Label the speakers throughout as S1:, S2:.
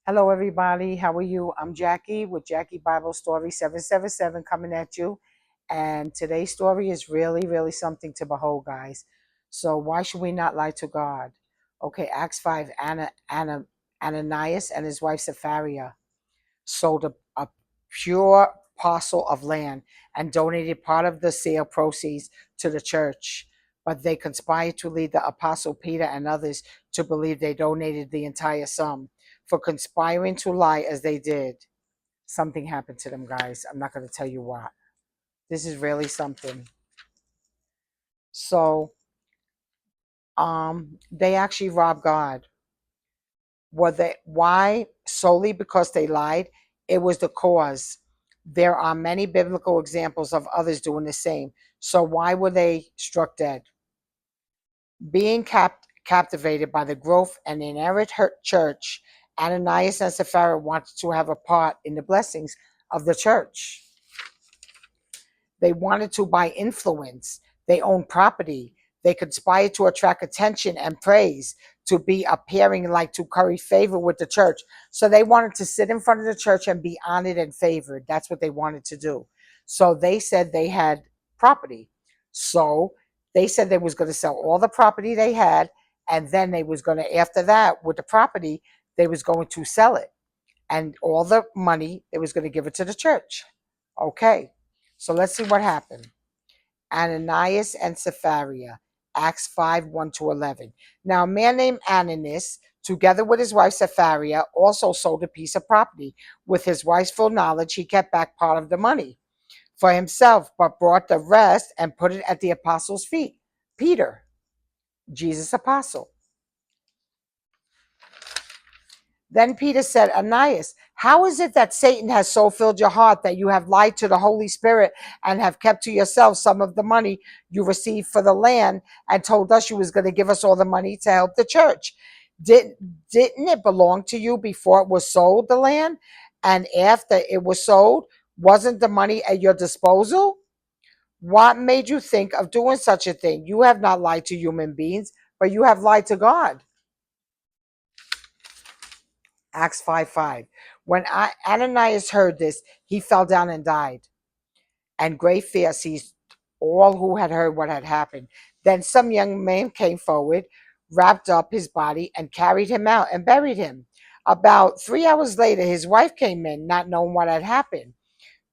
S1: Hello, everybody. How are you? I'm Jackie with Jackie Bible Story 777 coming at you. And today's story is really, really something to behold, guys. So, why should we not lie to God? Okay, Acts 5 Ananias and his wife Sapphira sold a pure parcel of land and donated part of the sale proceeds to the church. But they conspired to lead the apostle Peter and others to believe they donated the entire sum. For conspiring to lie as they did, something happened to them, guys. I'm not going to tell you what. This is really something. So, they actually robbed God. Why? Solely because they lied? It was the cause. There are many biblical examples of others doing the same. So why were they struck dead? Being captivated by the growth and inherent church, Ananias and Sapphira wanted to have a part in the blessings of the church. They wanted to buy influence. They owned property. They conspired to attract attention and praise, to be appearing like to curry favor with the church. So they wanted to sit in front of the church and be honored and favored. That's what they wanted to do. So they said they had property. So they said they was going to sell all the property they had, and then they was going to, after that, with the property, they was going to sell it. And all the money, they was going to give it to the church. Okay. So let's see what happened. Ananias and Sapphira, Acts 5 1 to 11. Now, a man named Ananias, together with his wife Sapphira, also sold a piece of property. With his wife's full knowledge, he kept back part of the money for himself, but brought the rest and put it at the apostles' feet. Peter, Jesus' apostle. Then Peter said, Ananias, how is it that Satan has so filled your heart that you have lied to the Holy Spirit and have kept to yourself some of the money you received for the land and told us you was going to give us all the money to help the church? Didn't it belong to you before it was sold, the land? And after it was sold, wasn't the money at your disposal? What made you think of doing such a thing? You have not lied to human beings, but you have lied to God. Acts 5 5. When Ananias heard this, he fell down and died. And great fear seized all who had heard what had happened. Then some young man came forward, wrapped up his body, and carried him out and buried him. About 3 hours later, his wife came in, not knowing what had happened.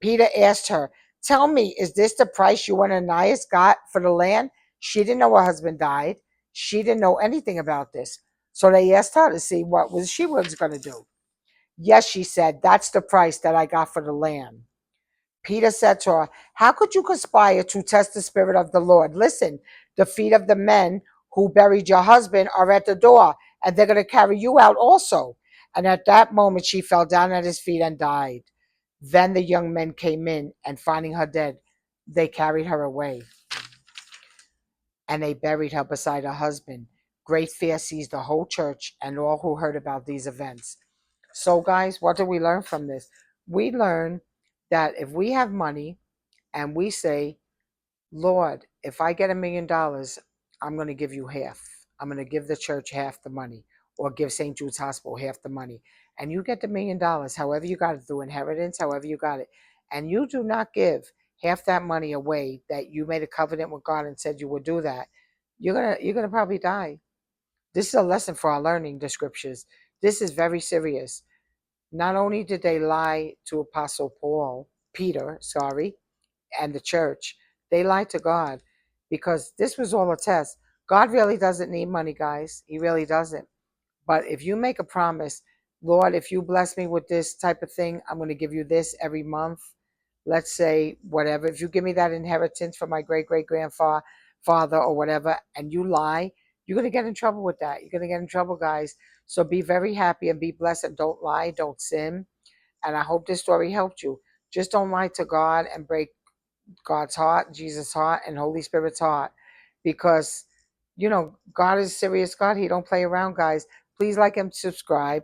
S1: Peter asked her, Tell me, is this the price you and Ananias got for the land? She didn't know her husband died. She didn't know anything about this. So they asked her to see what she was going to do. Yes, she said, that's the price that I got for the land. Peter said to her, How could you conspire to test the Spirit of the Lord? Listen, the feet of the men who buried your husband are at the door, and they're going to carry you out also. And at that moment, she fell down at his feet and died. Then the young men came in, and finding her dead, they carried her away, and they buried her beside her husband. Great fear seized the whole church and all who heard about these events. So, guys, what do we learn from this? We learn that if we have money and we say, Lord, if I get $1 million, I'm going to give you half. I'm going to give the church half the money, or give St. Jude's Hospital half the money. And you get the $1 million, however you got it, through inheritance, however you got it. And you do not give half that money away that you made a covenant with God and said you would do that. You're gonna probably die. This is a lesson for our learning the scriptures. This is very serious. Not only did they lie to Apostle Peter, and the church, they lied to God, because this was all a test. God really doesn't need money, guys. He really doesn't. But if you make a promise, Lord, if you bless me with this type of thing, I'm going to give you this every month. Let's say whatever. If you give me that inheritance from my great great grandfather or whatever, and you lie, you're going to get in trouble with that. You're going to get in trouble, guys. So be very happy and be blessed, and don't lie, don't sin. And I hope this story helped you. Just don't lie to God and break God's heart, Jesus' heart, and Holy Spirit's heart, because God is a serious God. He don't play around, guys. Please like and subscribe.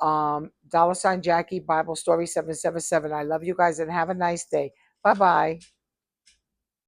S1: $Jackie Bible Story 777. I love you guys, and have a nice day. Bye bye.